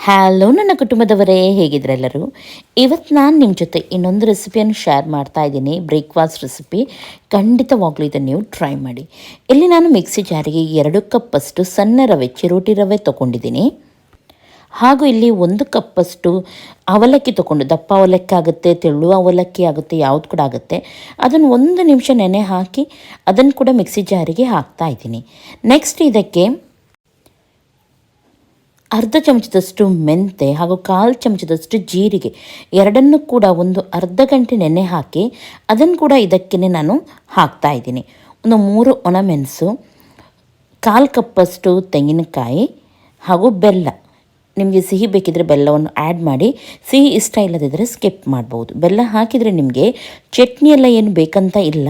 Hello ನನ್ನ ಕುಟುಂಬದವರೇ, ಹೇಗಿದ್ರೆಲ್ಲರೂ? ಇವತ್ತು ನಾನು ನಿಮ್ಮ ಜೊತೆ ಇನ್ನೊಂದು ರೆಸಿಪಿಯನ್ನು ಶೇರ್ ಮಾಡ್ತಾ ಇದ್ದೀನಿ. Breakfast recipe. ಖಂಡಿತವಾಗ್ಲೂ ಇದನ್ನು ನೀವು ಟ್ರೈ ಮಾಡಿ. ಇಲ್ಲಿ ನಾನು ಮಿಕ್ಸಿ ಜಾರಿಗೆ 2 ಕಪ್ಪಷ್ಟು ಸಣ್ಣ ರವೆ, ಚಿರೋಟಿ ರವೆ ತೊಗೊಂಡಿದ್ದೀನಿ. ಹಾಗೂ ಇಲ್ಲಿ 1 ಕಪ್ಪಷ್ಟು ಅವಲಕ್ಕಿ ತೊಗೊಂಡು, ದಪ್ಪ ಅವಲಕ್ಕಿ ಆಗುತ್ತೆ, ತೆಳು ಅವಲಕ್ಕಿ ಆಗುತ್ತೆ, ಯಾವುದು ಕೂಡ ಆಗುತ್ತೆ. ಅದನ್ನು 1 ನಿಮಿಷ ನೆನೆ ಹಾಕಿ ಅದನ್ನು ಕೂಡ ಮಿಕ್ಸಿ ಜಾರಿಗೆ ಹಾಕ್ತಾ ಇದ್ದೀನಿ. ನೆಕ್ಸ್ಟ್ ಇದಕ್ಕೆ ಅರ್ಧ ಚಮಚದಷ್ಟು ಮೆಂತೆ ಹಾಗೂ 1/4 ಚಮಚದಷ್ಟು ಜೀರಿಗೆ ಎರಡನ್ನೂ ಕೂಡ ಒಂದು ಅರ್ಧ ಗಂಟೆ ನೆನೆ ಹಾಕಿ ಅದನ್ನು ಕೂಡ ಇದಕ್ಕೆ ನಾನು ಹಾಕ್ತಾ ಇದ್ದೀನಿ. ಒಂದು 3 ಒಣಮೆಣಸು, 1/4 ಕಪ್ಪಷ್ಟು ತೆಂಗಿನಕಾಯಿ ಹಾಗೂ ಬೆಲ್ಲ. ನಿಮಗೆ ಸಿಹಿ ಬೇಕಿದ್ದರೆ ಬೆಲ್ಲವನ್ನು ಆ್ಯಡ್ ಮಾಡಿ, ಸಿಹಿ ಇಷ್ಟ ಇಲ್ಲದಿದ್ದರೆ ಸ್ಕಿಪ್ ಮಾಡ್ಬೋದು. ಬೆಲ್ಲ ಹಾಕಿದರೆ ನಿಮಗೆ ಚಟ್ನಿ ಎಲ್ಲ ಏನು ಬೇಕಂತ ಇಲ್ಲ,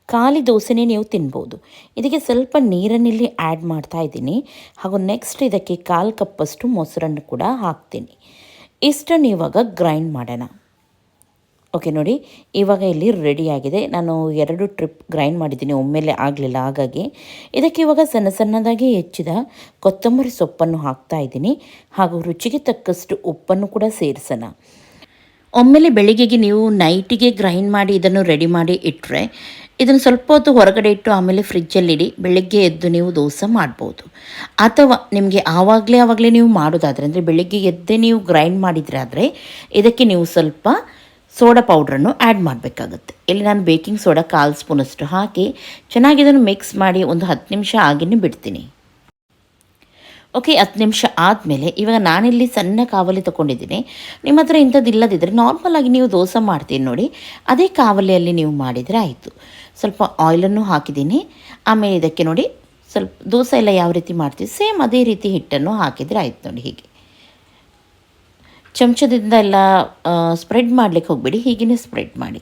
ಖಾಲಿ ದೋಸೆನೇ ನೀವು ತಿನ್ಬೋದು. ಇದಕ್ಕೆ ಸ್ವಲ್ಪ ನೀರನ್ನಿಲ್ಲಿ ಆ್ಯಡ್ ಮಾಡ್ತಾ ಇದ್ದೀನಿ. ಹಾಗೂ ನೆಕ್ಸ್ಟ್ ಇದಕ್ಕೆ 1/4 ಕಪ್ಪಷ್ಟು ಮೊಸರನ್ನು ಕೂಡ ಹಾಕ್ತೀನಿ. ಇಷ್ಟನ್ನು ಇವಾಗ ಗ್ರೈಂಡ್ ಮಾಡೋಣ. ಓಕೆ ನೋಡಿ, ಇವಾಗ ಇಲ್ಲಿ ರೆಡಿಯಾಗಿದೆ. ನಾನು 2 ಟ್ರಿಪ್ ಗ್ರೈಂಡ್ ಮಾಡಿದ್ದೀನಿ, ಒಮ್ಮೆಲೆ ಆಗಲಿಲ್ಲ. ಹಾಗಾಗಿ ಇದಕ್ಕೆ ಇವಾಗ ಸಣ್ಣ ಸಣ್ಣದಾಗಿ ಹೆಚ್ಚಿದ ಕೊತ್ತಂಬರಿ ಸೊಪ್ಪನ್ನು ಹಾಕ್ತಾ ಇದ್ದೀನಿ. ಹಾಗೂ ರುಚಿಗೆ ತಕ್ಕಷ್ಟು ಉಪ್ಪನ್ನು ಕೂಡ ಸೇರಿಸೋಣ. ಒಮ್ಮೆಲೆ ಬೆಳಿಗ್ಗೆಗೆ ನೀವು ನೈಟಿಗೆ ಗ್ರೈಂಡ್ ಮಾಡಿ ಇದನ್ನು ರೆಡಿ ಮಾಡಿ ಇಟ್ಟರೆ, ಇದನ್ನು ಸ್ವಲ್ಪ ಹೊತ್ತು ಹೊರಗಡೆ ಇಟ್ಟು ಆಮೇಲೆ ಫ್ರಿಜ್ಜಲ್ಲಿಡಿ, ಬೆಳಗ್ಗೆ ಎದ್ದು ನೀವು ದೋಸೆ ಮಾಡ್ಬೋದು. ಅಥವಾ ನಿಮಗೆ ಆವಾಗಲೇ ನೀವು ಮಾಡೋದಾದರೆ, ಅಂದರೆ ಬೆಳಗ್ಗೆ ಎದ್ದೇ ನೀವು ಗ್ರೈಂಡ್ ಮಾಡಿದರೆ ಆದರೆ ಇದಕ್ಕೆ ನೀವು ಸ್ವಲ್ಪ ಸೋಡಾ ಪೌಡ್ರನ್ನು ಆ್ಯಡ್ ಮಾಡಬೇಕಾಗುತ್ತೆ. ಇಲ್ಲಿ ನಾನು ಬೇಕಿಂಗ್ ಸೋಡಾ 1/4 ಸ್ಪೂನಷ್ಟು ಹಾಕಿ ಚೆನ್ನಾಗಿ ಇದನ್ನು ಮಿಕ್ಸ್ ಮಾಡಿ ಒಂದು 10 ನಿಮಿಷ ಆಗಿನೇ ಬಿಡ್ತೀನಿ. ಓಕೆ, 10 ನಿಮಿಷ ಆದಮೇಲೆ ಇವಾಗ ನಾನಿಲ್ಲಿ ಸಣ್ಣ ಕಾವಲಿ ತೊಗೊಂಡಿದ್ದೀನಿ. ನಿಮ್ಮ ಹತ್ರ ಇಂಥದ್ದು ಇಲ್ಲದಿದ್ದರೆ ನಾರ್ಮಲಾಗಿ ನೀವು ದೋಸೆ ಮಾಡ್ತೀನಿ ನೋಡಿ, ಅದೇ ಕಾವಲಿಯಲ್ಲಿ ನೀವು ಮಾಡಿದರೆ ಆಯಿತು. ಸ್ವಲ್ಪ ಆಯಿಲನ್ನು ಹಾಕಿದ್ದೀನಿ. ಆಮೇಲೆ ಇದಕ್ಕೆ ನೋಡಿ ಸ್ವಲ್ಪ ದೋಸೆ ಎಲ್ಲ ಯಾವ ರೀತಿ ಮಾಡ್ತೀವಿ ಸೇಮ್ ಅದೇ ರೀತಿ ಹಿಟ್ಟನ್ನು ಹಾಕಿದರೆ ಆಯಿತು ನೋಡಿ. ಹೀಗೆ ಚಮಚದಿಂದ ಎಲ್ಲ ಸ್ಪ್ರೆಡ್ ಮಾಡಲಿಕ್ಕೆ ಹೋಗಬೇಡಿ, ಹೀಗೇ ಸ್ಪ್ರೆಡ್ ಮಾಡಿ.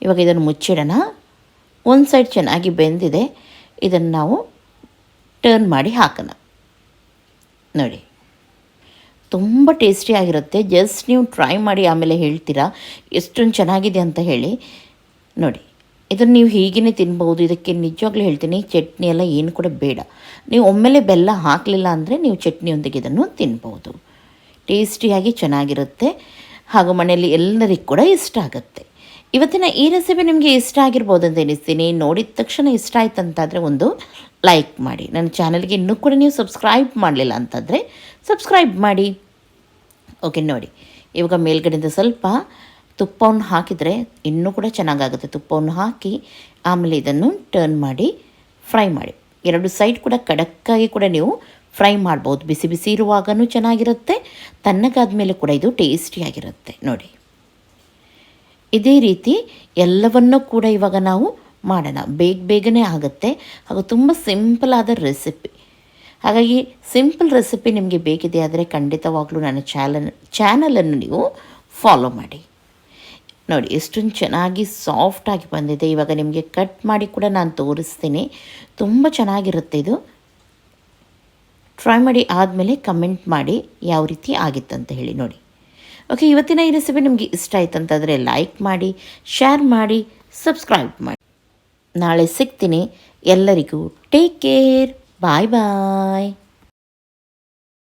ಇವಾಗ ಇದನ್ನು ಮುಚ್ಚಿಡೋಣ. ಒಂದು ಸೈಡ್ ಚೆನ್ನಾಗಿ ಬೆಂದಿದೆ, ಇದನ್ನು ನಾವು ಟರ್ನ್ ಮಾಡಿ ಹಾಕೋಣ. ನೋಡಿ, ತುಂಬ ಟೇಸ್ಟಿಯಾಗಿರುತ್ತೆ. ಜಸ್ಟ್ ನೀವು ಟ್ರೈ ಮಾಡಿ ಆಮೇಲೆ ಹೇಳ್ತೀರಾ ಎಷ್ಟೊಂದು ಚೆನ್ನಾಗಿದೆ ಅಂತ ಹೇಳಿ. ನೋಡಿ, ಇದನ್ನು ನೀವು ಹೀಗೇ ತಿನ್ಬೋದು. ಇದಕ್ಕೆ ನಿಜವಾಗ್ಲೂ ಹೇಳ್ತೀನಿ, ಚಟ್ನಿ ಎಲ್ಲ ಏನು ಕೂಡ ಬೇಡ. ನೀವು ಒಮ್ಮೆಲೆ ಬೆಲ್ಲ ಹಾಕಲಿಲ್ಲ ಅಂದರೆ ನೀವು ಚಟ್ನಿಯೊಂದಿಗೆ ಇದನ್ನು ತಿನ್ಬೋದು. ಟೇಸ್ಟಿಯಾಗಿ ಚೆನ್ನಾಗಿರುತ್ತೆ. ಹಾಗೂ ಮನೆಯಲ್ಲಿ ಎಲ್ಲರಿಗೂ ಕೂಡ ಇಷ್ಟ ಆಗುತ್ತೆ. ಇವತ್ತಿನ ಈ ರೆಸಿಪಿ ನಿಮಗೆ ಇಷ್ಟ ಆಗಿರ್ಬೋದು ಅಂತ ಎನಿಸ್ತೀನಿ. ನೋಡಿದ ತಕ್ಷಣ ಇಷ್ಟ ಆಯ್ತು ಅಂತಾದರೆ ಒಂದು ಲೈಕ್ ಮಾಡಿ. ನನ್ನ ಚಾನಲ್ಗೆ ಇನ್ನೂ ಕೂಡ ನೀವು ಸಬ್ಸ್ಕ್ರೈಬ್ ಮಾಡಲಿಲ್ಲ ಅಂತಂದರೆ ಸಬ್ಸ್ಕ್ರೈಬ್ ಮಾಡಿ. ಓಕೆ ನೋಡಿ, ಇವಾಗ ಮೇಲ್ಗಡೆಯಿಂದ ಸ್ವಲ್ಪ ತುಪ್ಪವನ್ನು ಹಾಕಿದರೆ ಇನ್ನೂ ಕೂಡ ಚೆನ್ನಾಗಾಗುತ್ತೆ. ತುಪ್ಪವನ್ನು ಹಾಕಿ ಆಮೇಲೆ ಇದನ್ನು ಟರ್ನ್ ಮಾಡಿ ಫ್ರೈ ಮಾಡಿ. 2 ಸೈಡ್ ಕೂಡ ಕಡಕ್ಕಾಗಿ ಕೂಡ ನೀವು ಫ್ರೈ ಮಾಡ್ಬೋದು. ಬಿಸಿ ಬಿಸಿ ಇರುವಾಗಲೂ ಚೆನ್ನಾಗಿರುತ್ತೆ, ತಣ್ಣಗಾದ ಮೇಲೆ ಕೂಡ ಇದು ಟೇಸ್ಟಿಯಾಗಿರುತ್ತೆ. ನೋಡಿ, ಇದೇ ರೀತಿ ಎಲ್ಲವನ್ನೂ ಕೂಡ ಇವಾಗ ನಾವು ಮಾಡೋಣ. ಬೇಗನೆ ಆಗುತ್ತೆ ಹಾಗೂ ತುಂಬ ಸಿಂಪಲ್ ಆದ ರೆಸಿಪಿ. ಹಾಗಾಗಿ ಸಿಂಪಲ್ ರೆಸಿಪಿ ನಿಮಗೆ ಬೇಕಿದೆ ಆದರೆ ಖಂಡಿತವಾಗ್ಲೂ ನನ್ನ ಚಾನಲನ್ನು ನೀವು ಫಾಲೋ ಮಾಡಿ. ನೋಡಿ, ಎಷ್ಟೊಂದು ಚೆನ್ನಾಗಿ ಸಾಫ್ಟಾಗಿ ಬಂದಿದೆ. ಇವಾಗ ನಿಮಗೆ ಕಟ್ ಮಾಡಿ ಕೂಡ ನಾನು ತೋರಿಸ್ತೀನಿ. ತುಂಬ ಚೆನ್ನಾಗಿರುತ್ತೆ ಇದು. ಟ್ರೈ ಮಾಡಿ ಆದಮೇಲೆ ಕಮೆಂಟ್ ಮಾಡಿ ಯಾವ ರೀತಿ ಆಗಿತ್ತಂತ ಹೇಳಿ. ನೋಡಿ, ಓಕೆ, ಇವತ್ತಿನ ಈ ರೆಸಿಪಿ ನಿಮಗೆ ಇಷ್ಟ ಆಯ್ತು ಅಂತಂದರೆ ಲೈಕ್ ಮಾಡಿ, ಶೇರ್ ಮಾಡಿ, ಸಬ್ಸ್ಕ್ರೈಬ್ ಮಾಡಿ. ನಾಳೆ ಸಿಗ್ತೀನಿ. ಎಲ್ಲರಿಗೂ ಟೇಕ್ ಕೇರ್. ಬಾಯ್ ಬಾಯ್.